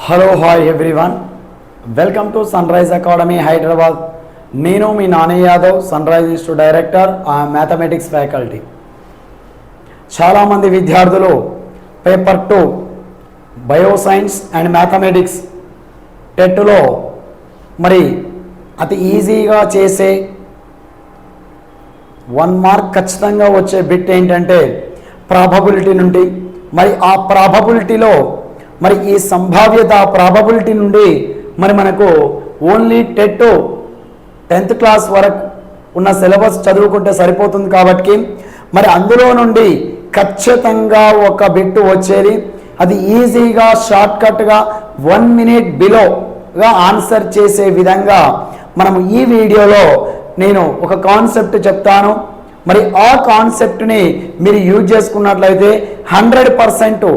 Hello hi everyone, welcome to Sunrise Academy Hyderabad. నేను మీ Nani Yadav, Sunrise institute director, mathematics faculty. చాలామంది విద్యార్థులు paper 2 bioscience and mathematics టెట్లో మరి అతి ఈజీగా చేసే 1 మార్క్ ఖచ్చితంగా వచ్చే బిట్ ఏంటంటే ప్రాబబిలిటీ నుండి. మరి ఆ ప్రాబబిలిటీలో మరి ఈ సంభావ్యత ప్రాబబిలిటీ నుండి మరి మనకు ఓన్లీ టెట్ 10th క్లాస్ వరకు ఉన్న సిలబస్ చదువుకుంటే సరిపోతుంది. కాబట్టి మరి అందులో నుండి ఖచ్చితంగా ఒక బిట్ వచ్చేది, అది ఈజీగా షార్ట్కట్గా 1 minute బిలోగా ఆన్సర్ చేసే విధంగా మనము ఈ వీడియోలో నేను ఒక కాన్సెప్ట్ చెప్తాను. మరి ఆ కాన్సెప్ట్ని మీరు యూజ్ చేసుకున్నట్లయితే 100%,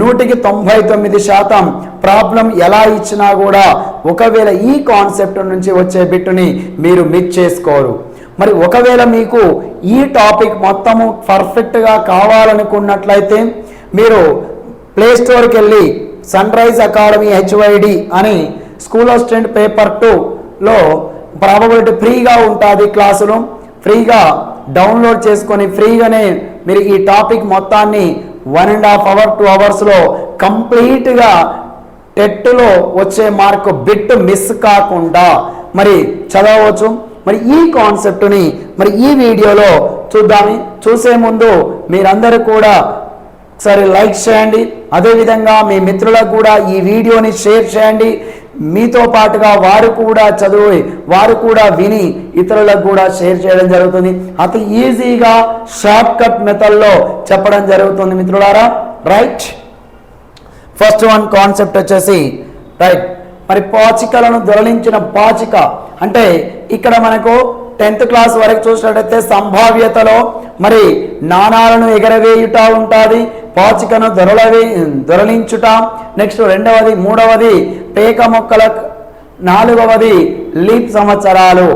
99% ప్రాబ్లం ఎలా ఇచ్చినా కూడా ఒకవేళ ఈ కాన్సెప్ట్ నుంచి వచ్చే బిట్టుని మీరు మిస్ చేసుకోరు. మరి ఒకవేళ మీకు ఈ టాపిక్ మొత్తము పర్ఫెక్ట్గా కావాలనుకున్నట్లయితే మీరు ప్లే స్టోర్కి వెళ్ళి సన్ రైజ్ అకాడమీ HYD అని స్కూల్ ఆఫ్ స్టూడెంట్ పేపర్ 2లో ప్రాబబిలిటీ ఫ్రీగా ఉంటుంది. క్లాసులు ఫ్రీగా డౌన్లోడ్ చేసుకొని ఫ్రీగానే మీరు ఈ టాపిక్ మొత్తాన్ని 1.5 hour 2 hours కంప్లీట్గా టెట్లో వచ్చే మార్కు బిట్ మిస్ కాకుండా మరి చదవచ్చు. మరి ఈ కాన్సెప్ట్ని మరి ఈ వీడియోలో చూద్దాము. చూసే ముందు మీరందరూ కూడా ఒకసారి లైక్ చేయండి, అదేవిధంగా మీ మిత్రులకు కూడా ఈ వీడియోని షేర్ చేయండి. మీతో పాటుగా వారు కూడా చదివి, వారు కూడా విని ఇతరులకు కూడా షేర్ చేయడం జరుగుతుంది. అతి ఈజీగా షార్ట్ కట్ మెథడ్లో చెప్పడం జరుగుతుంది మిత్రులారా. రైట్, ఫస్ట్ వన్ కాన్సెప్ట్ వచ్చేసి రైట్ మరి పాచికలను దొరలించిన పాచిక అంటే ఇక్కడ మనకు 10th క్లాస్ వరకు చూసినట్టయితే సంభావ్యతలో మరి నాణాలను ఎగరవేయుట ఉంటుంది, పాచికను దొరలించుట, నెక్స్ట్ 2వది, 3వది పేక మొక్కల, 4వది లీప్ సంవత్సరాలు.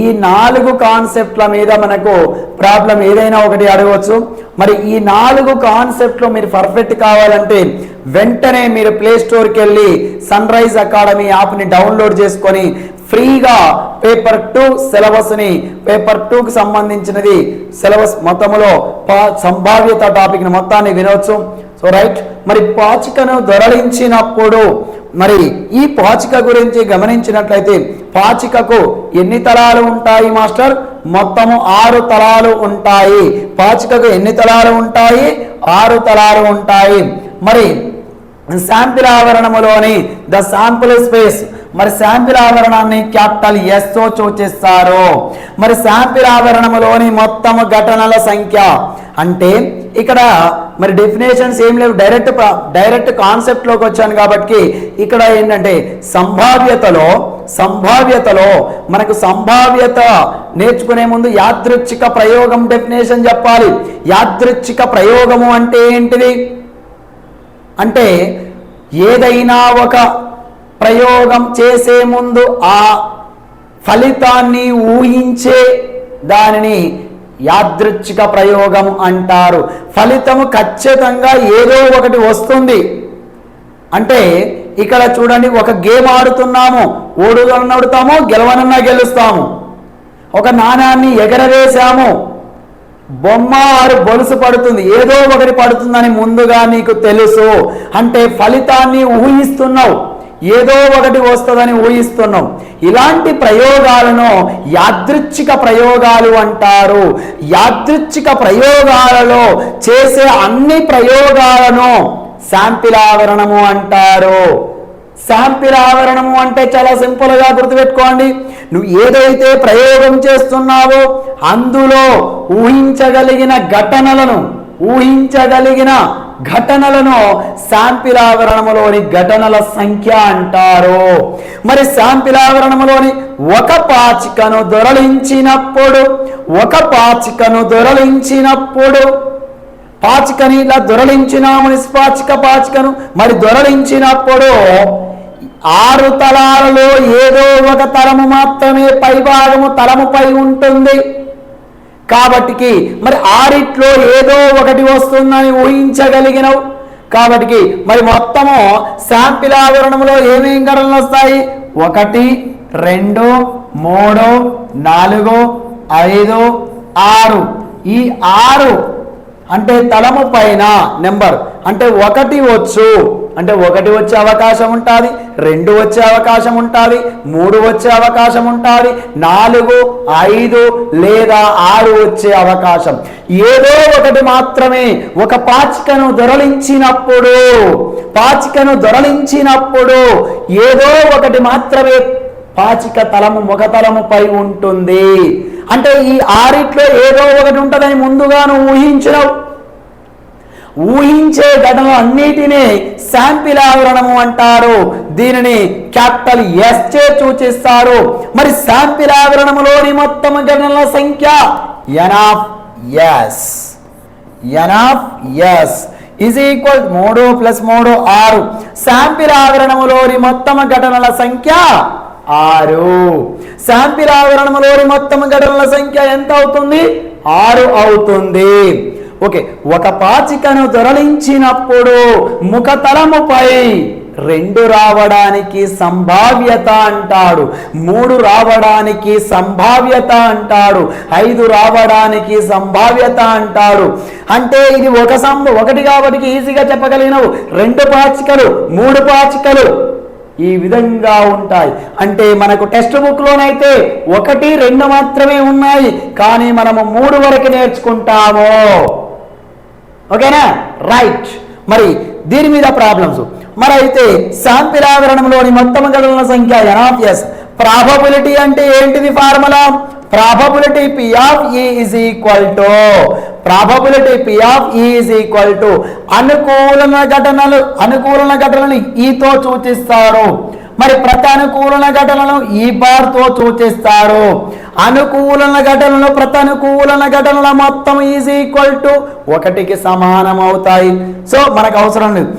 ఈ 4 కాన్సెప్ట్ల మీద మనకు ప్రాబ్లం ఏదైనా ఒకటి అడగవచ్చు. మరి ఈ 4 కాన్సెప్ట్లు మీరు పర్ఫెక్ట్ కావాలంటే వెంటనే మీరు ప్లే స్టోర్కి వెళ్ళి సన్ రైజ్ అకాడమీ యాప్ని డౌన్లోడ్ చేసుకొని ఫ్రీగా పేపర్ 2 సిలబస్ని, పేపర్ 2కి సంబంధించినది సిలబస్ మొత్తములో సంభావ్యత టాపిక్ని మొత్తాన్ని వినవచ్చు. సో రైట్, మరి పాచికను దొరలించినప్పుడు మరి ఈ పాచిక గురించి గమనించినట్లయితే పాచికకు ఎన్ని తలాలు ఉంటాయి మాస్టర్? మొత్తము 6 తలాలు ఉంటాయి. పాచికకు ఎన్ని తలాలు ఉంటాయి? 6 తలాలు ఉంటాయి. మరి శాంపిల్ ఆవరణములోని ద శాంపుల్ స్పేస్, మరి శాంపిల్ ఆవరణాన్ని క్యాపిటల్ ఎస్తో సూచిస్తారు. మరి శాంపిల్ ఆవరణములోని మొత్తము ఘటనల సంఖ్య అంటే ఇక్కడ మరి డెఫినేషన్స్ ఏం లేవు, డైరెక్ట్ కాన్సెప్ట్లోకి వచ్చాను కాబట్టి ఇక్కడ ఏంటంటే సంభావ్యతలో మనకు సంభావ్యత నేర్చుకునే ముందు యాదృచ్ఛిక ప్రయోగం డెఫినేషన్ చెప్పాలి. యాదృచ్ఛిక ప్రయోగము అంటే ఏంటిది అంటే ఏదైనా ఒక ప్రయోగం చేసే ముందు ఆ ఫలితాన్ని ఊహించే దానిని యాదృచ్ఛిక ప్రయోగం అంటారు. ఫలితము ఖచ్చితంగా ఏదో ఒకటి వస్తుంది. అంటే ఇక్కడ చూడండి, ఒక గేమ్ ఆడుతున్నాము, ఓడుతాము, గెలవనన్నా గెలుస్తాము. ఒక నాణాన్ని ఎగరవేశాము, బొమ్మ ఆరు బొలుసు పడుతుంది, ఏదో ఒకటి పడుతుందని ముందుగా నీకు తెలుసు. అంటే ఫలితాన్ని ఊహిస్తున్నావు, ఏదో ఒకటి వస్తుందని ఊహిస్తున్నాం. ఇలాంటి ప్రయోగాలను యాదృచ్ఛిక ప్రయోగాలు అంటారు. యాదృచ్ఛిక ప్రయోగాలలో చేసే అన్ని ప్రయోగాలను శాంపిల్ ఆవరణము అంటారు. శాంపిల్ ఆవరణము అంటే చాలా సింపుల్గా గుర్తుపెట్టుకోండి. నువ్వు ఏదైతే ప్రయోగం చేస్తున్నావో అందులో ఊహించగలిగిన ఘటనలను శాంపిల్ ఆవరణములోని ఘటనల సంఖ్య అంటారు. మరి శాంపిల్ ఆవరణములోని ఒక పాచికను దొరలించినప్పుడు పాచికని ఇలా దొరలించినాము, పాచికను మరి దొరలించినప్పుడు 6 తలాలలో ఏదో ఒక తలము మాత్రమే పైభాగము తలముపై ఉంటుంది. కాబట్టి మరి 6 ఏదో ఒకటి వస్తుందని ఊహించగలిగినవు. కాబట్టి మరి మొత్తము శాంపిల్ ఆవరణంలో ఏమేం ఘటనలు వస్తాయి? 1 2 3 4 5 6. ఈ 6 అంటే తలము పైన నెంబర్ అంటే 1 వచ్చు, అంటే 1 వచ్చే అవకాశం ఉంటుంది, 2 వచ్చే అవకాశం ఉంటుంది, 3 వచ్చే అవకాశం ఉంటుంది, 4 5 లేదా 6 వచ్చే అవకాశం. ఏదో ఒకటి మాత్రమే ఒక పాచికను దొరలించినప్పుడు ఏదో ఒకటి మాత్రమే పాచిక తలము ముఖతలముపై ఉంటుంది. అంటే ఈ 6 ఏదో ఒకటి ఉంటుందని ముందుగా నువ్వు ఊహించే ఘటనలు అన్నిటినీ శాంపిల్ ఆవరణము అంటారు. దీనిని క్యాపిటల్ ఎస్ చే సూచిస్తారు. మరి శాంపిల్ ఆవరణములోని మొత్తం ఘటనల సంఖ్య n of s is equal 3 + 3 6. Sample ఆవరణములోని మొత్తం ఘటనల సంఖ్య 6. శాంపిల్ ఆవరణములోని మొత్తం ఘటనల సంఖ్య ఎంత అవుతుంది? 6 అవుతుంది. ఓకే, ఒక పాచికను దొరలించినప్పుడు ముఖతలముపై 2 రావడానికి సంభావ్యత అంటాడు, 3 రావడానికి సంభావ్యత అంటాడు, 5 రావడానికి సంభావ్యత అంటాడు. అంటే ఇది ఒకటి కాబట్టి ఈజీగా చెప్పగలిగినవు. 2 పాచికలు 3 పాచికలు ఈ విధంగా ఉంటాయి. అంటే మనకు టెక్స్ట్ బుక్ లోనైతే 1 2 మాత్రమే ఉన్నాయి, కానీ మనము 3 వరకు నేర్చుకుంటాము. ఓకేనా? రైట్. మరి దీని మీద ప్రాబ్లమ్స్. మరి అయితే శాంపిల్ ఆవరణంలోని మొత్తం ఘటనల సంఖ్య n ఆఫ్ s. ప్రాబబిలిటీ అంటే ఏంటిది? Formula probability P of E is equal to అనుకూలన ఘటనలు ఈతో సూచిస్తారు. మరి ప్రతనుకూలన ఘటనలను ఈ బార్ తో సూచిస్తారు. అనుకూలన ఘటనలు ప్రతనుకూలన ఘటనల మొత్తం ఈజ్ ఈక్వల్ టు 1కి సమానం అవుతాయి. సో మనకు అవసరం లేదు.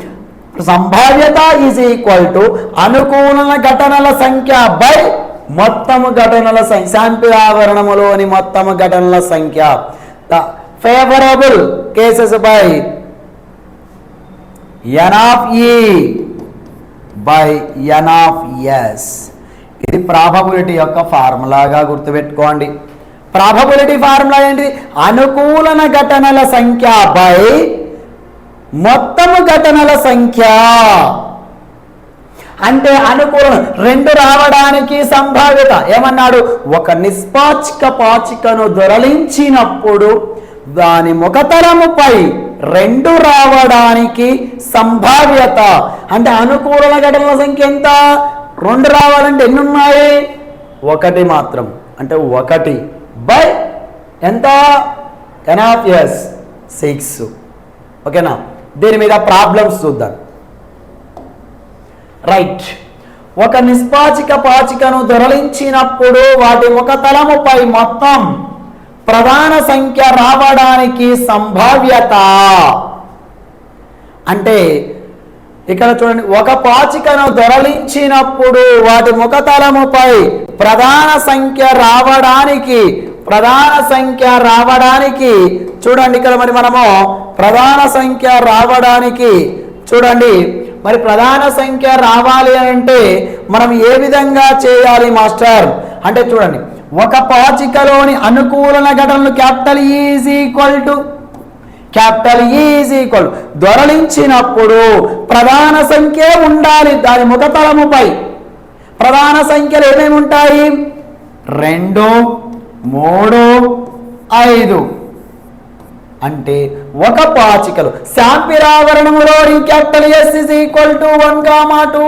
సంభావ్యత ఈజ్ ఈక్వల్ టు అనుకూలన ఘటనల సంఖ్య బై మొత్తము ఘటనల సంఖ్య, శాంపిల్ ఆవరణములోని మొత్తము ఘటనల సంఖ్య. Favourable cases by n of E by n of s. ఇది ప్రాబబిలిటీ యొక్క ఫార్ములాగా గుర్తుపెట్టుకోండి. ప్రాబబిలిటీ ఫార్ములా ఏంటి? అనుకూలన ఘటనల సంఖ్య బై మొత్తము ఘటనల సంఖ్య. అంటే అనుకూలన 2 రావడానికి సంభావ్యత ఏమన్నాడు? ఒక నిష్పాచిక పాచికను దొరలించినప్పుడు దాని ముఖతలముపై 2 రావడానికి సంభావ్యత. అంటే అనుకూలన ఘటనల సంఖ్య ఎంత? 2 రావాలంటే ఎన్ని ఉన్నాయి? 1 మాత్రం. అంటే 1 బై ఎంత? n of s 6. ఓకేనా? దీని మీద ప్రాబ్లమ్స్ చూద్దాం. రైట్. ఒక నిష్పాచిక పాచికను దొరలించినప్పుడు వాటి ముఖతలముపై మొత్తం ప్రధాన సంఖ్య రావడానికి సంభావ్యత. అంటే ఇక్కడ చూడండి, ఒక పాచికను దొరలించినప్పుడు వాటి ముఖతలముపై ప్రధాన సంఖ్య రావడానికి చూడండి. ఇక్కడ మరి మనము ప్రధాన సంఖ్య రావడానికి చూడండి, మరి ప్రధాన సంఖ్య రావాలి అంటే మనం ఏ విధంగా చేయాలి మాస్టర్ అంటే చూడండి, ఒక పాచికలోని అనుకూలన ఘటనలు క్యాపిటల్ E ఈజ్ ఈక్వల్ దొరలించినప్పుడు ప్రధాన సంఖ్య ఉండాలి. దాని ముఖతలముపై ప్రధాన సంఖ్యలు ఏమేమి ఉంటాయి? 2 3 5. అంటే ఒక పాచికలు శాంపిల్ ఆవరణములోని capital S is equal to 1, 2, 3,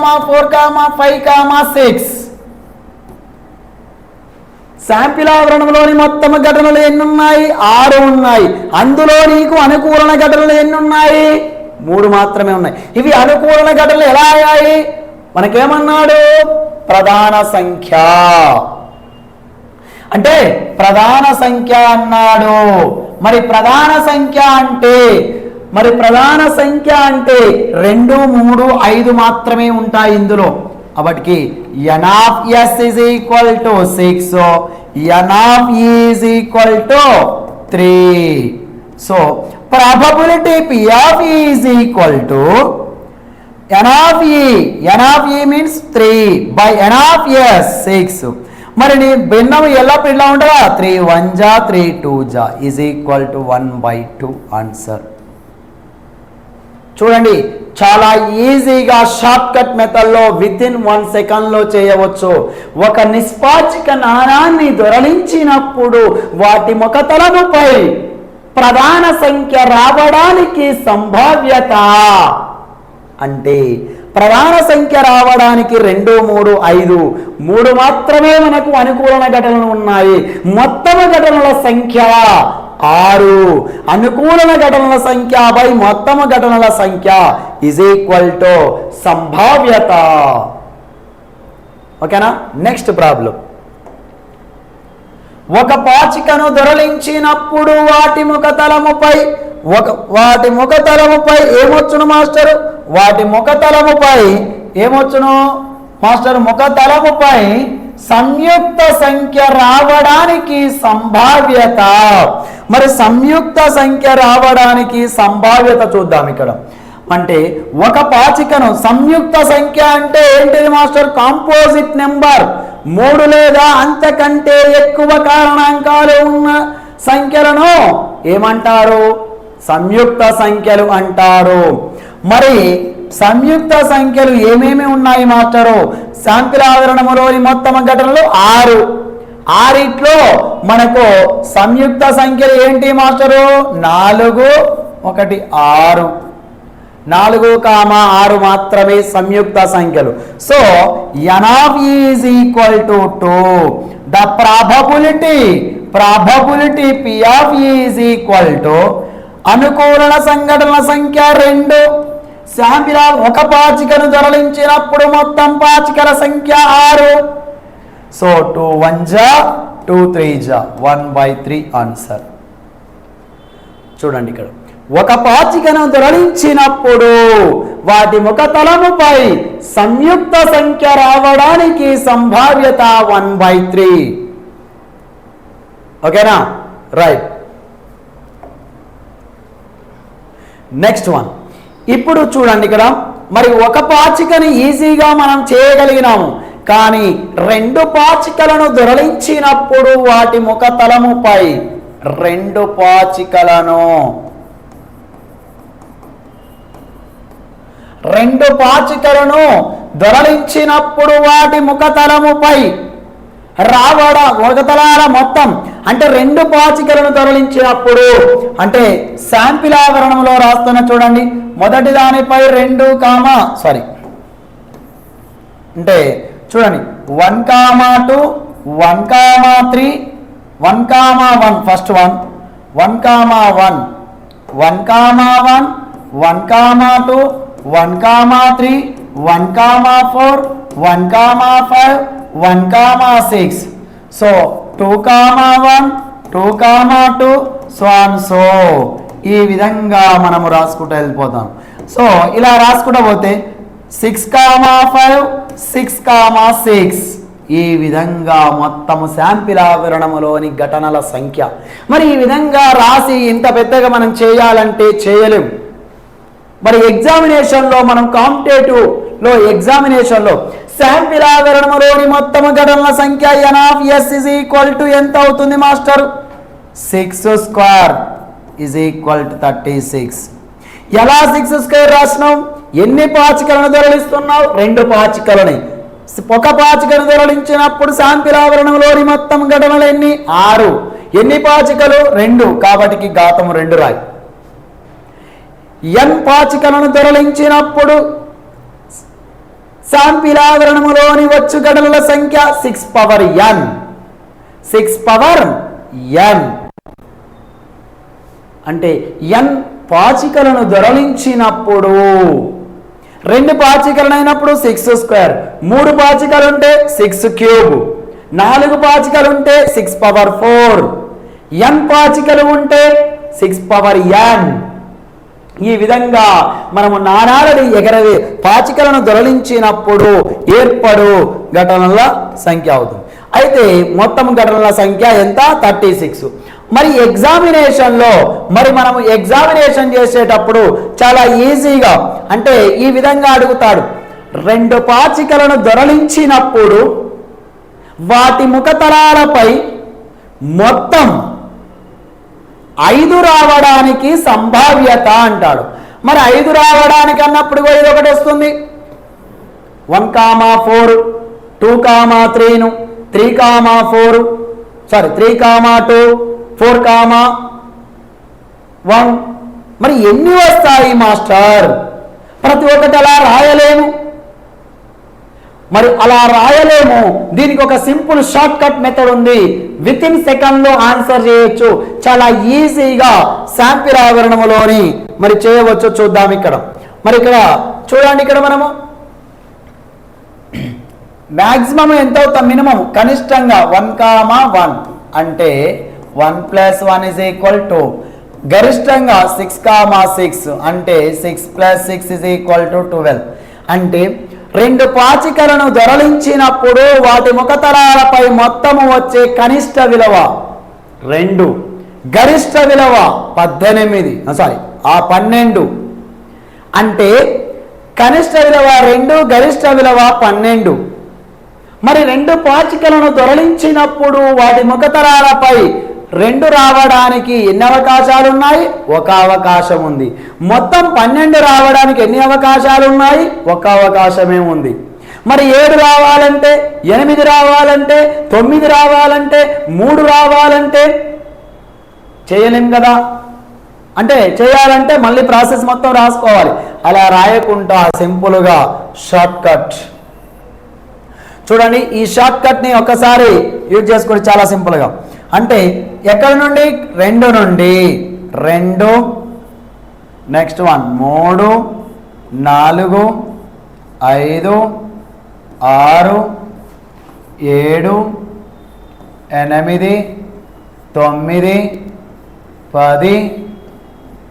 4, 5, 6. Sample ఆవరణంలోని మొత్తం ఘటనలు ఎన్ని ఉన్నాయి? 6 ఉన్నాయి. అందులో నీకు అనుకూలన ఘటనలు ఎన్ని ఉన్నాయి? 3 మాత్రమే ఉన్నాయి. ఇవి అనుకూలన ఘటనలు ఎలా అయ్యాయి? మనకేమన్నాడు? ప్రధాన సంఖ్య అంటే ప్రధాన సంఖ్య అన్నాడు. మరి ప్రధాన సంఖ్య అంటే 2, 3, 5 మాత్రమే ఉంటాయి ఇందులో. కాబట్టి n of s is equal to 6, n of e is equal to 3. So probability P of E is equal to n of E. n of E means 3 by n of S 6. మరి నీ భిన్నం ఎల్లప్పుడు ఇలా ఉండదా 3 1 జా 3 2 జా is equal to 1/2 answer. చూడండి చాలా ఈజీగా షార్ట్ కట్ మెథడ్లో వితిన్ 1 సెకండ్లో చేయవచ్చు. ఒక నిష్పాచిక నాణాన్ని దొరలించినప్పుడు వాటి ముఖతలముపై ప్రధాన సంఖ్య రావడానికి సంభావ్యత అంటే ప్రధాన సంఖ్య రావడానికి 2 3 5 3 మాత్రమే మనకు అనుకూలన ఘటనలు ఉన్నాయి. మొత్తం ఘటనల సంఖ్య 6. అనుకూలన ఘటనల సంఖ్య బై మొత్తం ఘటనల సంఖ్య ఈజ్ ఈక్వల్ టు సంభావ్యత. ఓకేనా? Next problem. ఒక పాచికను దొరలించినప్పుడు వాటి ముఖతలముపై ఏమొచ్చును మాస్టర్? వాటి ముఖతలముపై ఏమొచ్చును మాస్టర్? ముఖతలముపై సంయుక్త సంఖ్య రావడానికి సంభావ్యత. మరి సంయుక్త సంఖ్య రావడానికి సంభావ్యత చూద్దాం ఇక్కడ. అంటే ఒక పాచికను సంయుక్త సంఖ్య అంటే ఏంటిది మాస్టర్? Composite number. 3 లేదా అంతకంటే ఎక్కువ కారణాంకాలు ఉన్న సంఖ్యలను ఏమంటారు? సంయుక్త సంఖ్యలు అంటారు. మరి సంయుక్త సంఖ్యలు ఏమేమి ఉన్నాయి మాస్టరు? శాంపిల్ ఆవరణములోని మొత్తం ఘటనలు 6. 6 మనకు సంయుక్త సంఖ్యలు ఏంటి మాస్టరు? 4 1 6. 4, 6 మాత్రమే సంయుక్త సంఖ్యలు. So n of E is equal to 2. The probability P of E is equal to అనుకూలన సంఘటనల సంఖ్య 2. శాంపిల్ ఒక పాచికను దొరలించినప్పుడు మొత్తం పాచికల సంఖ్య 6. సో 2 1 జా 2 3 జా 1/3 ఆన్సర్. చూడండి ఇక్కడ ఒక పాచికను దొరలించినప్పుడు వాటి ముఖతలముపై సంయుక్త సంఖ్య రావడానికి సంభావ్యత 1/3. ఓకేనా? రైట్. Next one. ఇప్పుడు చూడండి ఇక్కడ మరి ఒక పాచికని ఈజీగా మనం చేయగలిగినాము. కానీ 2 పాచికలను దొరలించినప్పుడు వాటి ముఖతలముపై 2 పాచికలను దొరలించినప్పుడు వాటి ముఖతలముపై ముఖతలాల మొత్తం అంటే 2 పాచికలను దొరలించినప్పుడు అంటే శాంపిల్ ఆవరణంలో రాస్తున్న చూడండి. మొదటి దానిపై 2 అంటే చూడండి 1 2 1 3 1 1 ఫస్ట్ 1 1 1 1 1 1 2 1 3 1 4 1 5 1 6. సో 2 1 2 2 సో ఈ విధంగా మనము రాసుకుంటూ వెళ్ళిపోతాం. సో ఇలా రాసుకుంటూ పోతే 6 5 6 6 ఈ విధంగా మొత్తము శాంపిల్ ఆవరణములోని ఘటనల సంఖ్య. మరి ఈ విధంగా రాసి ఇంత పెద్దగా మనం చేయాలంటే చేయలేము. మరి ఎగ్జామినేషన్లో మనం కాంపిటేటివ్లో ఎగ్జామినేషన్లో శాంపిల్ ఆవరణములోని మొత్తం ఘటనల సంఖ్య n of S is equal to ఎంత అవుతుంది మాస్టర్? 6² is equal to 36. ఎలా 6² రాసినాం? ఎన్ని పాచికలను దొరలిస్తున్నావు? 2 పాచికలని. ఒక పాచికను దొరలించినప్పుడు శాంపిల్ ఆవరణంలోని మొత్తం ఘటనలు ఎన్ని? 6. ఎన్ని పాచికలు? 2. కాబట్టి ఘాతం 2 రాయి. n పాచికలను దొరలించినప్పుడు శాంపిల్ ఆవరణములోని వచ్చు ఘటనల సంఖ్య 6 పవర్ n. 6 పవర్ n అంటే n పాచికలను దొరలించినప్పుడు 2 పాచికలు అయినప్పుడు 6², 3 పాచికలు ఉంటే 6³ 4 పాచికలు ఉంటే 6 పవర్ 4, n పాచికలు ఉంటే 6 పవర్ n. ఈ విధంగా మనము నాణాలని ఎగరవే పాచికలను దొరలించినప్పుడు ఏర్పడు ఘటనల సంఖ్య అవుతుంది. అయితే మొత్తం ఘటనల సంఖ్య ఎంత? 36. మరి ఎగ్జామినేషన్లో మనము ఎగ్జామినేషన్ చేసేటప్పుడు చాలా ఈజీగా అంటే ఈ విధంగా అడుగుతాడు. 2 పాచికలను దొరలించినప్పుడు వాటి ముఖతలాలపై మొత్తం 5 రావడానికి సంభావ్యత అంటాడు. మరి 5 రావడానికి అన్నప్పుడు కూడా ఇది ఒకటి వస్తుంది. 1,4 2,3 3,4 3,2 4,1 మరి ఎన్ని వస్తాయి మాస్టర్? ప్రతి ఒక్కటి అలా రాయలేము. మరి అలా రాయలేము. దీనికి ఒక సింపుల్ షార్ట్ కట్ మెథడ్ ఉంది. విత్ ఇన్ సెకండ్లో ఆన్సర్ చేయొచ్చు. చాలా ఈజీగా శాంపిల్ ఆవరణములోని మరి చేయవచ్చు. చూద్దాం ఇక్కడ. మరి ఇక్కడ చూడండి, ఇక్కడ మనము మ్యాక్సిమం ఎంత అవుతాం? మినిమం కనిష్టంగా 1,1 అంటే 1 + 1 = 2. గరిష్టంగా 6,6 అంటే 6 + 6 = 12. అంటే 2 పాచికలను దొరలించినప్పుడు వాటి ముఖతలాలపై మొత్తము వచ్చే కనిష్ట విలువ 2, గరిష్ట విలువ 12 అంటే కనిష్ట విలువ 2, గరిష్ట విలువ 12. మరి 2 పాచికలను దొరలించినప్పుడు వాటి ముఖతలాలపై 2 రావడానికి ఎన్ని అవకాశాలు ఉన్నాయి? 1 అవకాశం ఉంది. మొత్తం 12 రావడానికి ఎన్ని అవకాశాలు ఉన్నాయి? 1 అవకాశమే ఉంది. మరి 7 రావాలంటే, 8 రావాలంటే, 9 రావాలంటే, 3 రావాలంటే చేయలేం కదా. అంటే చేయాలంటే మళ్ళీ ప్రాసెస్ మొత్తం రాసుకోవాలి. అలా రాయకుండా సింపుల్గా షార్ట్ కట్ చూడండి. ఈ షార్ట్ కట్ని ఒక్కసారి యూజ్ చేసుకుని చాలా సింపుల్గా అంటే ఎక్కడి నుండి? 2 నుండి 2 నెక్స్ట్ 1 3 4 5 6 7 8 9 10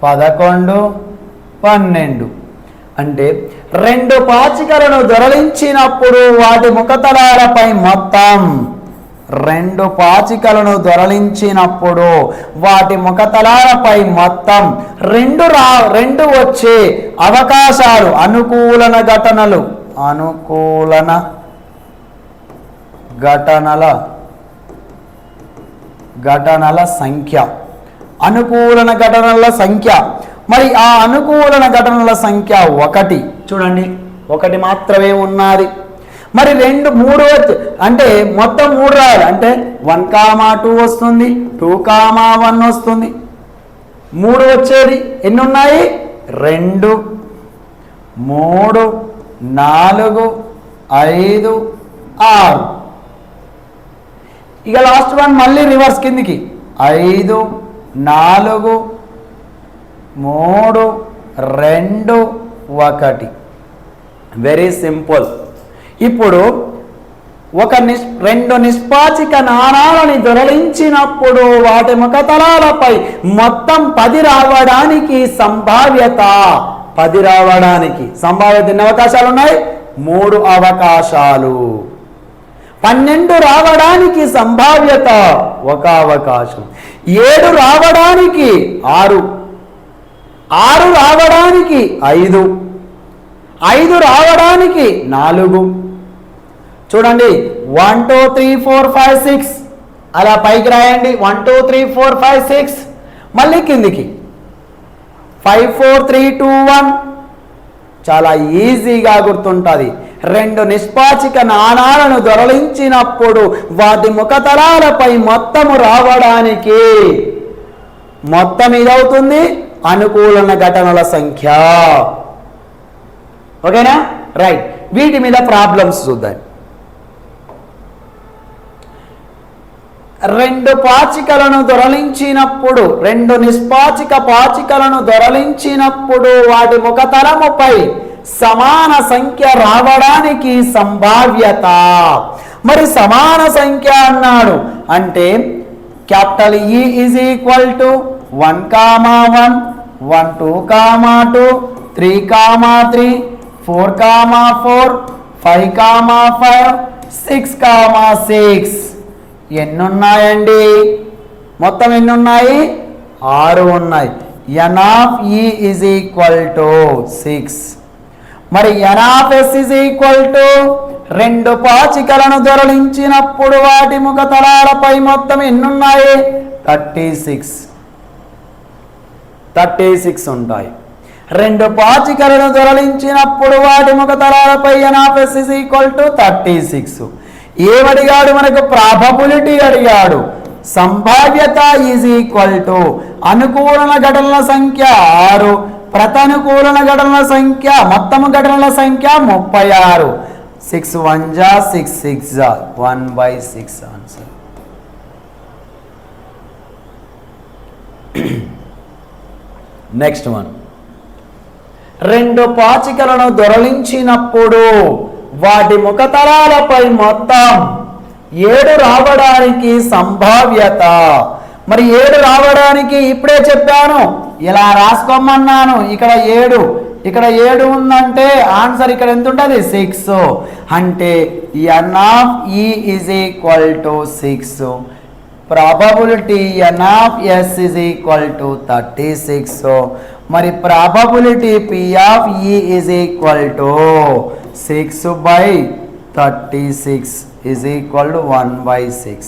11 12 అంటే 2 పాచికలను దొరలించినప్పుడు వాటి ముఖతలాలపై మొత్తం 2 పాచికలను దొరలించినప్పుడు వాటి ముఖతలాలపై మొత్తం 2 వచ్చే అవకాశాలు అనుకూలన ఘటనల సంఖ్య. అనుకూలన ఘటనల సంఖ్య. మరి ఆ అనుకూలన ఘటనల సంఖ్య 1. చూడండి, 1 మాత్రమే ఉన్నది. మరి 2 3 అంటే మొత్తం 3 రావాలి. అంటే 1,2 వస్తుంది, 2,1 వస్తుంది. 3 వచ్చేది ఎన్ని ఉన్నాయి? 2 3 4 5 6. ఇక లాస్ట్ వన్ మళ్ళీ రివర్స్ కిందికి 5 4 3 2 1. Very simple. ఇప్పుడు 2 నిష్పాచిక నాణాలని దొరలించినప్పుడు వాటి ముఖతలాలపై మొత్తం 10 రావడానికి సంభావ్యత 10 రావడానికి సంభావ్యత ఎన్ని అవకాశాలు ఉన్నాయి? 3 అవకాశాలు. 12 రావడానికి సంభావ్యత 1 అవకాశం. 7 రావడానికి 6 రావడానికి 5 రావడానికి 4. చూడండి 1 2 3 4 5 6 అలా పైకి రాయండి. 1 2 3 4 5 6 మళ్ళీ కిందికి 5 4 3 2 1. చాలా ఈజీగా గుర్తుంటుంది. 2 నిష్పాచిక నాణాలను దొరలించినప్పుడు వాటి ముఖతలాలపై మొత్తము రావడానికి మొత్తం ఇదవుతుంది అనుకూలన ఘటనల సంఖ్య. ఓకేనా? రైట్. వీటి మీద ప్రాబ్లమ్స్ చూద్దాం. 2 పాచికలను దొరలించినప్పుడు 2 నిష్పాచిక పాచికలను దొరలించినప్పుడు వాటి ముఖతలముపై సమాన సంఖ్య రావడానికి సంభావ్యత. మరి సమాన సంఖ్య అన్నాడు అంటే capital E is equal to 1,1 1 2 3 3 4 4 5 5 6 6. ఎన్నున్నాయండి? మొత్తం ఎన్ని ఉన్నాయి? 6 ఉన్నాయి. n of e is equal to 6. మరి n of s is equal to 2 పాచికలను దొరలించినప్పుడు వాటి ముఖ తలాలపై మొత్తం ఎన్ని ఉన్నాయి? 36 ఉంటాయి. 2 పాచికలను దొరలించినప్పుడు వాటి ముఖ తలాలపై n of s is equal to 36. ఏమడిగాడు మనకు? ప్రాబబిలిటీ అడిగాడు. సంభావ్యత ఈజ్ ఈక్వల్ టు అనుకూలన ఘటనల సంఖ్య 6, ప్రతనుకూలన ఘటనల సంఖ్య మొత్తము ఘటనల సంఖ్య 36. 6 1 జా 6 6 జా 1/6 ఆన్సర్. Next one. 2 పాచికలను దొరలించినప్పుడు వాటి ముఖతలాలపై మొత్తం 7 రావడానికి సంభావ్యత. మరి 7 రావడానికి ఇప్పుడే చెప్పాను, ఇలా రాసుకోమన్నాను. ఇక్కడ 7 ఉందంటే ఆన్సర్ ఇక్కడ ఎంత ఉంటుంది? 6. అంటే n of e is equal to 6. Probability n of s is equal to 36. మరి probability p of e is equal to 6/36 is equal to 1/6.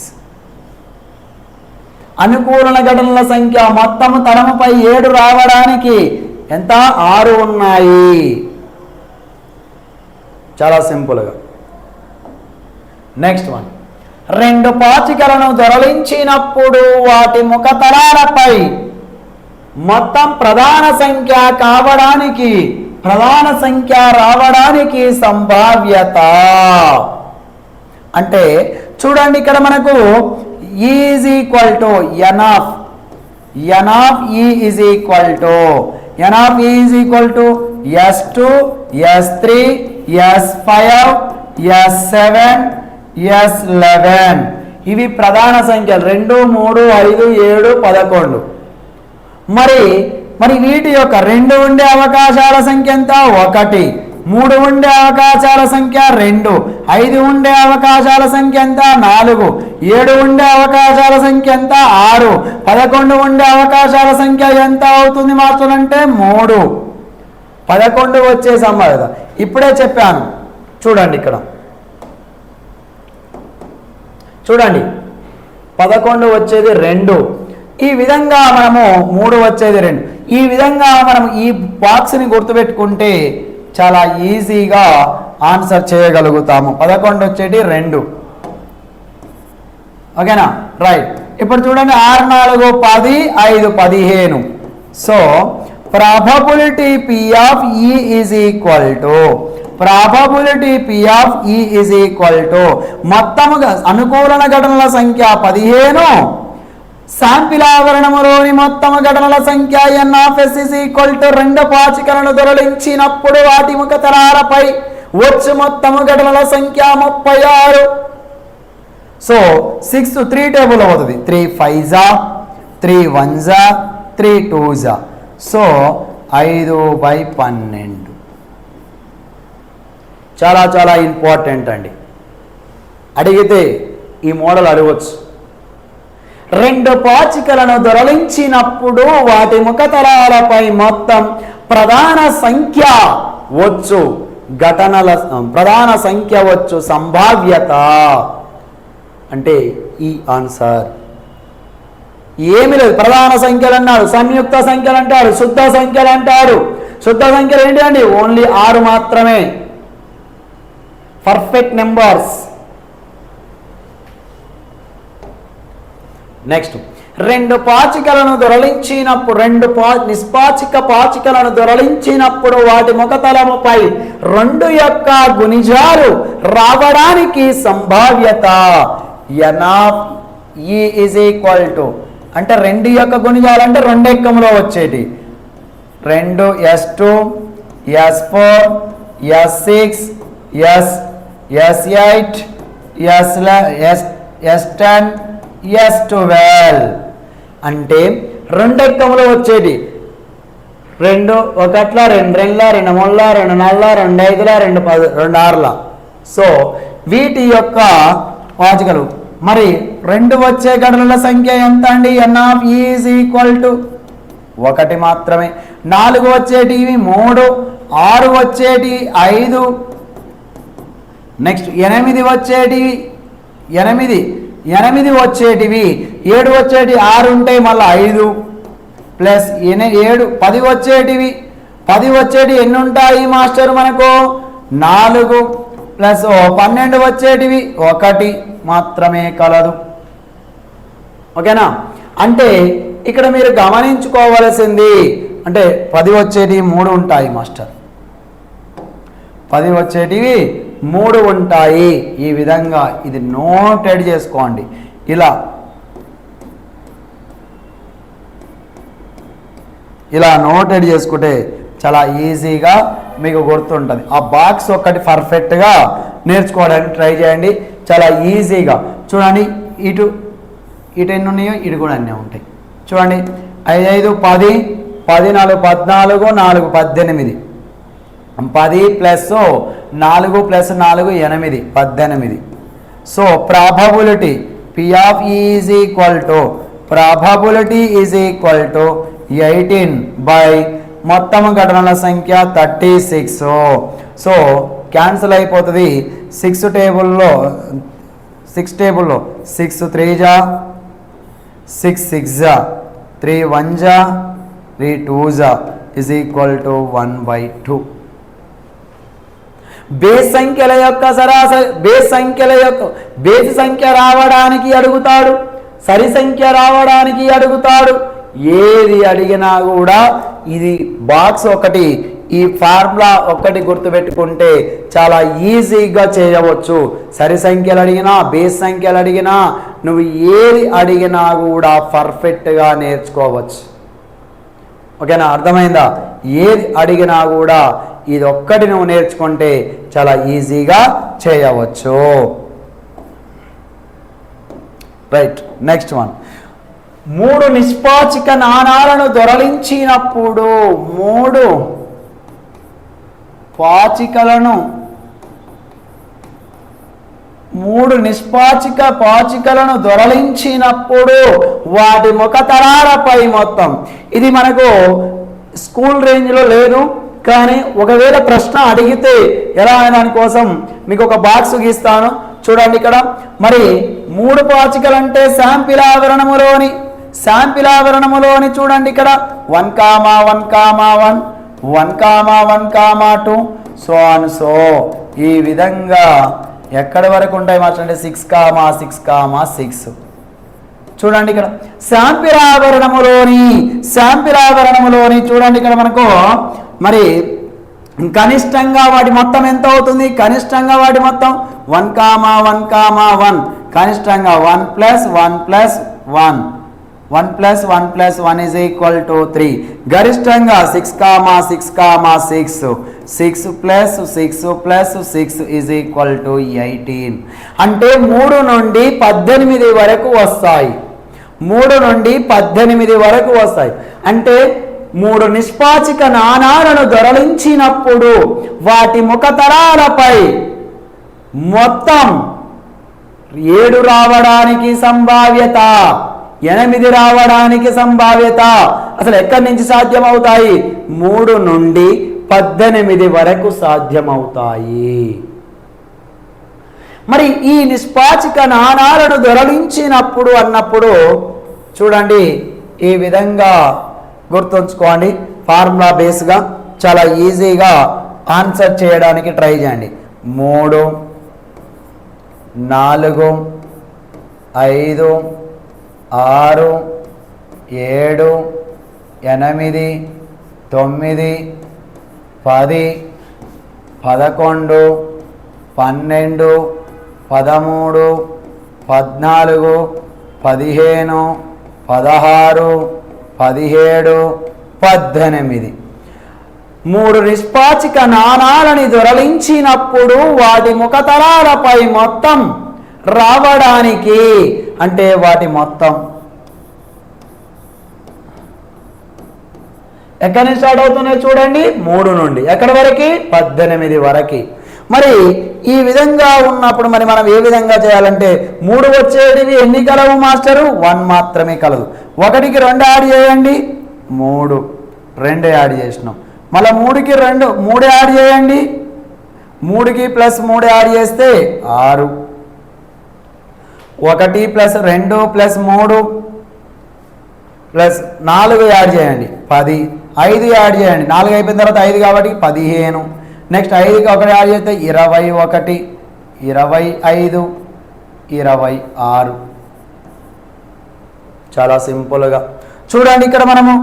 అనుకూలన ఘటనల సంఖ్య మొత్తము తలముపై 7 రావడానికి ఎంత? 6 ఉన్నాయి. చాలా సింపుల్గా. Next one. 2 పాచికలను దొరలించినప్పుడు వాటి ముఖ తలాలపై మొత్తం ప్రధాన సంఖ్య రావడానికి సంభావ్యత. అంటే చూడండి, ఇక్కడ మనకు e is equal to n of e is equal to s2 s3 s5 s7 s11. ఇవి ప్రధాన సంఖ్యలు. 2 3 5 7 11. మరి వీటి యొక్క 2 ఉండే అవకాశాల సంఖ్య ఎంత? 1. 3 ఉండే అవకాశాల సంఖ్య 2. 5 ఉండే అవకాశాల సంఖ్య ఎంత? 4. 7 ఉండే అవకాశాల సంఖ్య ఎంత? 6. 11 ఉండే అవకాశాల సంఖ్య ఎంత అవుతుంది మార్చాలంటే? 3. 11 వచ్చే సంభావ్యత ఇప్పుడే చెప్పాను. చూడండి, ఇక్కడ చూడండి, 11 వచ్చేది 2. ఈ విధంగా మనము 3 వచ్చేది 2. ఈ విధంగా మనం ఈ బాక్స్ని గుర్తుపెట్టుకుంటే చాలా ఈజీగా ఆన్సర్ చేయగలుగుతాము. 11 వచ్చేటి 2. ఓకేనా? రైట్. ఇప్పుడు చూడండి, 6 4 10 5 15. So probability p of e is equal to మొత్తముగా అనుకూలన ఘటనల సంఖ్య 15, శాంపిల్ ఆవరణములోని మొత్తము ఘటనల సంఖ్య n of s is equal to 2 పాచికలను దొరలించినప్పుడు వాటి ముఖ తలాలపై వచ్చు మొత్తము ఘటనల సంఖ్య 36. సో 6 3 టేబుల్ అవుతుంది. 3 5 జా 3 1 జా 3 2 జా. సో 5/12. చాలా చాలా ఇంపార్టెంట్ అండి. అడిగితే ఈ మోడల్ అడగవచ్చు. 2 పాచికలను దొరలించినప్పుడు వాటి ముఖతలాలపై మొత్తం ప్రధాన సంఖ్య వచ్చు సంభావ్యత. అంటే ఈ ఆన్సర్ ఏమి లేదు. ప్రధాన సంఖ్యలు అన్నాడు, సంయుక్త సంఖ్యలు అంటాడు, శుద్ధ సంఖ్యలు అంటాడు. శుద్ధ సంఖ్యలు ఏంటి అండి? ఓన్లీ 6 మాత్రమే. Perfect numbers. నెక్స్ట్, 2 పాచికలను దొరలించినప్పుడు 2 నిష్పాచిక పాచికలను దొరలించినప్పుడు వాటి ముఖతలముపై 2 యొక్క గుణిజాలు రావడానికి సంభావ్యత n of e is equal to, అంటే 2 యొక్క గుణిజాలు అంటే 2 ఎక్కములో వచ్చేటి 2 s2 s4 s6 s8 s10 s12 అంటే 2 ఎక్కములో వచ్చేటి 2 1 2 2 2 3 2 4 2 5 2 10 2 6. సో వీటి యొక్క పాచికలు మరి 2 వచ్చే ఘటనల సంఖ్య ఎంత అండి? n of e is equal to 1 మాత్రమే. 4 వచ్చేటివి 3, 6 వచ్చేటివి 5, నెక్స్ట్ 8 వచ్చేటివి 8 వచ్చేటివి 7 వచ్చేటివి 6 ఉంటాయి, మళ్ళీ 5 ప్లస్ 7 10 వచ్చేటివి 10 వచ్చేటివి ఎన్ని ఉంటాయి మాస్టర్ మనకు? 4 ప్లస్ 12 వచ్చేటివి 1 మాత్రమే కలదు. ఓకేనా? అంటే ఇక్కడ మీరు గమనించుకోవలసింది అంటే 10 వచ్చేటివి 3 ఉంటాయి మాస్టర్, 10 వచ్చేటివి 3 ఉంటాయి. ఈ విధంగా ఇది నోటెడ్ చేసుకోండి. ఇలా నోటెడ్ చేసుకుంటే చాలా ఈజీగా మీకు గుర్తుంటుంది. ఆ బాక్స్ ఒక్కటి పర్ఫెక్ట్గా నేర్చుకోవడానికి ట్రై చేయండి, చాలా ఈజీగా. చూడండి, ఇటు ఎన్ని ఉన్నాయో ఇటు కూడా అన్నీ ఉంటాయి. చూడండి, 5 5 10, 10 4 14, 4 18, 10 plus 4 plus 4 8 18. So probability P of E is equal to probability is equal to 18 by మొత్తం ఘటనల సంఖ్య 36. సో క్యాన్సిల్ అయిపోతుంది. 6 టేబుల్లో 6 3 జా 6 6 జా 3 1 జా 3 2 జా ఈజ్ ఈక్వల్ టు 1/2. బేస్ సంఖ్యల యొక్క సరాసరి బేసి సంఖ్య రావడానికి అడుగుతాడు, సరి సంఖ్య రావడానికి అడుగుతాడు. ఏది అడిగినా కూడా ఇది బాక్స్ ఒకటి, ఈ ఫార్ములా ఒక్కటి గుర్తుపెట్టుకుంటే చాలా ఈజీగా చేయవచ్చు. సరి సంఖ్యలు అడిగినా బేస్ సంఖ్యలు అడిగినా నువ్వు ఏది అడిగినా కూడా పర్ఫెక్ట్గా నేర్చుకోవచ్చు. ఓకేనా? అర్థమైందా? ఏది అడిగినా కూడా ఇది ఒక్కటి నువ్వు నేర్చుకుంటే చాలా ఈజీగా చేయవచ్చు. Right, next one. 3 నిష్పాచిక నాణాలను దొరలించినప్పుడు 3 నిష్పాచిక పాచికలను దొరలించినప్పుడు వాటి ముఖతరాలపై మొత్తం. ఇది మనకు స్కూల్ రేంజ్లో లేదు, కానీ ఒకవేళ ప్రశ్న అడిగితే ఎలా అనే దానికోసం మీకు ఒక బాక్స్ గీస్తాను. చూడండి, ఇక్కడ మరి 3 పాచికలు అంటే శాంపిల్ ఆవరణములోని చూడండి, ఇక్కడ 1, 1, 1, 1, 1, 1, 2 ఈ విధంగా ఎక్కడి వరకు ఉంటాయి మాస్టర్ అంటే 6, 6, 6. చూడండి, ఇక్కడ శాంపిల్ ఆవరణములోని చూడండి, ఇక్కడ మనకు మరి కనిష్టంగా వాటి మొత్తం ఎంత అవుతుంది? కనిష్టంగా వాటి మొత్తం 1, 1, 1, కనిష్టంగా 1 + 1 + 1 1 + 1 + 1 ఈజ్ ఈక్వల్ టు 3. గరిష్టంగా 6, 6, 6 6 + 6 + 6 ఈజ్ ఈక్వల్ టు 18. అంటే 3 నుండి 18 వరకు వస్తాయి. 3 నుండి 18 వరకు వస్తాయి. అంటే 3 నిష్పాచిక నాణాలను దొరలించినప్పుడు వాటి ముఖతరాలపై మొత్తం 7 రావడానికి సంభావ్యత, 8 రావడానికి సంభావ్యత అసలు ఎక్కడి నుంచి సాధ్యమవుతాయి? 3 నుండి 18 వరకు సాధ్యమవుతాయి. మరి ఈ నిష్పాచిక నాణాలను దొరలించినప్పుడు అన్నప్పుడు చూడండి, ఈ విధంగా గుర్తుంచుకోండి. ఫార్ములా బేస్గా చాలా ఈజీగా ఆన్సర్ చేయడానికి ట్రై చేయండి. 3 4 5 6 7 8 9 10 11 12 13 14 15 16 17 18. 3 నిష్పాచిక నాణాలని దొరలించినప్పుడు వాటి ముఖతరాలపై మొత్తం రావడానికి అంటే వాటి మొత్తం ఎక్కడి నుంచి స్టార్ట్ అవుతున్నాయి చూడండి, 3 నుండి ఎక్కడి వరకు? 18 వరకు. మరి ఈ విధంగా ఉన్నప్పుడు మరి మనం ఏ విధంగా చేయాలంటే 3 వచ్చేటివి ఎన్ని కలవు మాస్టరు 1 మాత్రమే కలదు 1కి 2 యాడ్ చేయండి 3 2 యాడ్ చేసినాం మళ్ళీ 3కి 2 3 యాడ్ చేయండి 3కి ప్లస్ 3 యాడ్ చేస్తే 6 1 ప్లస్ 2 ప్లస్ 3 ప్లస్ 4 యాడ్ చేయండి 10 5 యాడ్ చేయండి 4 అయిపోయిన తర్వాత 5 కాబట్టి 15 నెక్స్ట్ 5కి 1 యాడ్ చేస్తే 21 25 26 చాలా సింపుల్గా చూడండి ఇక్కడ మనము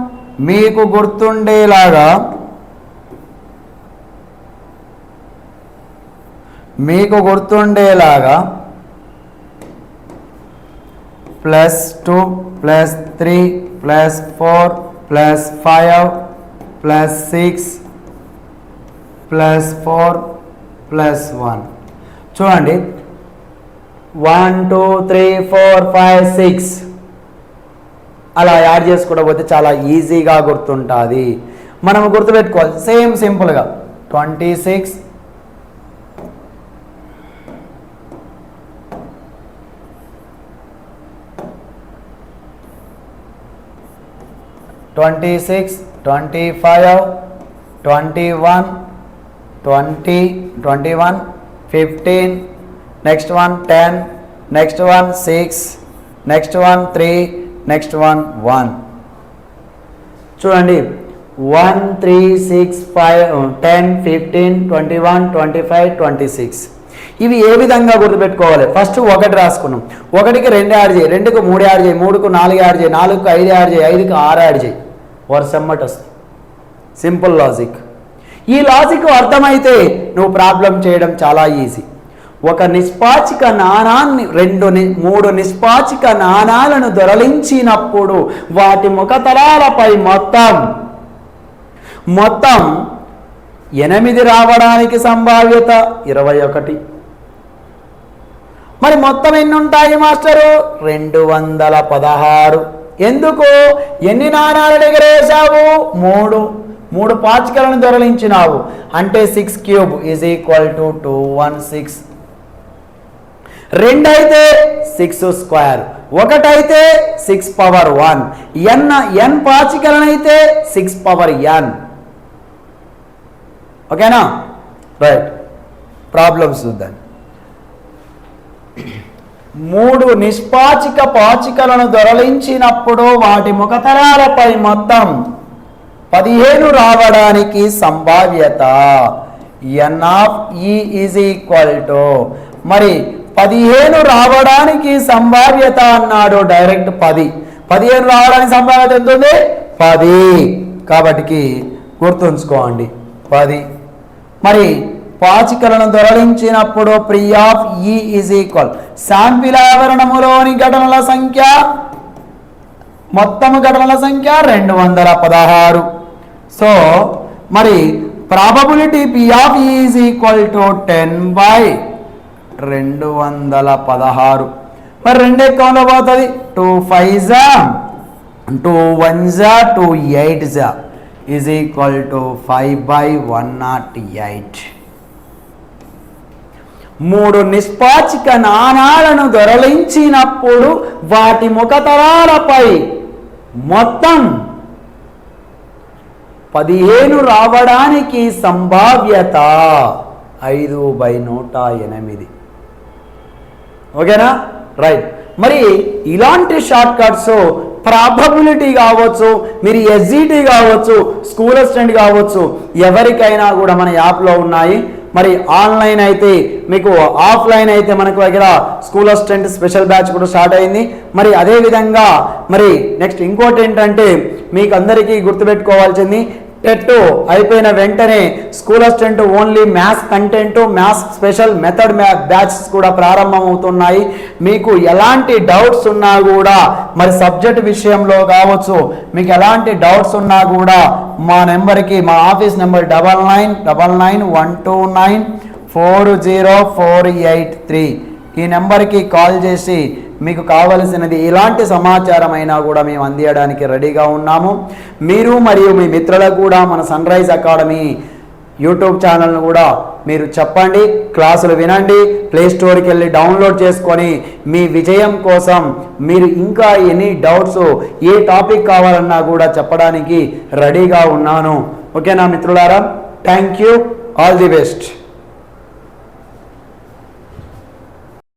మీకు గుర్తుండేలాగా +2 +3 +4 +5 +6 +4 +1 చూడండి 1 2 3 4 5 6 అలా యాడ్ చేసుకుంటూ పోతే చాలా ఈజీగా గుర్తుంటుంది మనం గుర్తుపెట్టుకోవాలి సేమ్ సింపుల్గా 26 26 25 21 20 21 15 next one 10 next one 6 next one 3 next one 1 చూడండి 1 3 6 5 10 15 21 25 26 ఇవి ఏ విధంగా గుర్తుపెట్టుకోవాలి ఫస్ట్ 1 రాసుకున్నాం 1కి 2 యాడ్ చేయి 2కి 3 యాడ్ చేయి 3కు 4 యాడ్ చేయి 4కు 5 యాడ్ చేయి 5కి 6 యాడ్ చేయి వరుసమ్మట వస్తుంది సింపుల్ లాజిక్ ఈ లాజిక్ అర్థమైతే నువ్వు ప్రాబ్లం చేయడం చాలా ఈజీ ఒక నిష్పాచిక నాణాన్ని 3 నిష్పాచిక నాణాలను దొరలించినప్పుడు వాటి ముఖతలాలపై మొత్తం 8 రావడానికి సంభావ్యత 21 మరి మొత్తం ఎన్ని ఉంటాయి మాస్టరు 216 ఎందుకు ఎన్ని నాణాలను ఎగరేసావు 3 పాచికలను దొరలించినావు అంటే 6 క్యూబ్ = 216 2 అయితే 6 స్క్వేర్ 1 అయితే 6 పవర్ 1 n పాచికలనైతే 6 పవర్ n ఓకేనా రైట్ ప్రాబ్లమ్స్ చూద్దాం 3 నిష్పాచిక పాచికలను దొరలించినప్పుడు వాటి ముఖతలాలపై మొత్తం 15 రావడానికి సంభావ్యత n(e) మరి 15 రావడానికి సంభావ్యత అన్నాడు డైరెక్ట్ 15 రావడానికి సంభావ్యత ఎంత ఉంది 10 కాబట్టి గుర్తుంచుకోండి 10 మరి పాచికలను దొరలించినప్పుడు P(e) శాంపిల్ ఆవరణములోని ఘటనల సంఖ్య మొత్తం ఘటనల సంఖ్య 216 సో మరి ప్రాబబిలిటీ P(e) = 10/216 మరి 2 అకౌంట్లో పోతుంది 2 5 2 1 2 8 = 5/108 3 నిష్పాచిక నాణాలను దొరలించినప్పుడు వాటి ముఖతలాలపై మొత్తం 15 రావడానికి సంభావ్యత 5/108 ఓకేనా రైట్ మరి ఇలాంటి షార్ట్ కట్స్ ప్రాబబిలిటీ కావచ్చు మీరు ఎస్జిటి కావచ్చు స్కూల్ అసిస్టెంట్ కావచ్చు ఎవరికైనా కూడా మన యాప్లో ఉన్నాయి మరి ఆన్లైన్ అయితే మీకు ఆఫ్లైన్ అయితే మనకు దగ్గర స్కూల్ అసిస్టెంట్ స్పెషల్ బ్యాచ్ కూడా స్టార్ట్ అయింది మరి అదే విధంగా మరి నెక్స్ట్ ఇంకోటి ఏంటంటే మీకు అందరికీ గుర్తుపెట్టుకోవాల్సింది టెట్ అయిపోయిన వెంటనే school assistant only maths content maths special method batches కూడా ప్రారంభమవుతున్నాయి మీకు ఎలాంటి డౌట్స్ ఉన్నా కూడా మరి సబ్జెక్ట్ విషయంలో కావచ్చు మీకు ఎలాంటి డౌట్స్ ఉన్నా కూడా మా నెంబర్కి మా ఆఫీస్ నెంబర్ 999912940483 ఈ నెంబర్కి కాల్ చేసి మీకు కావలసినది ఎలాంటి సమాచారం అయినా కూడా మేము అందించడానికి రెడీగా ఉన్నాము మీరు మరియు మీ మిత్రులకు కూడా మన సన్ రైజ్ అకాడమీ యూట్యూబ్ ఛానల్ను కూడా మీరు చెప్పండి, క్లాసులు వినండి, ప్లే స్టోర్కి వెళ్ళి డౌన్లోడ్ చేసుకొని మీ విజయం కోసం మీరు ఇంకా ఎనీ డౌట్స్ ఏ టాపిక్ కావాలన్నా కూడా చెప్పడానికి రెడీగా ఉన్నాను. ఓకేనా మిత్రులారా? Thank you, all the best.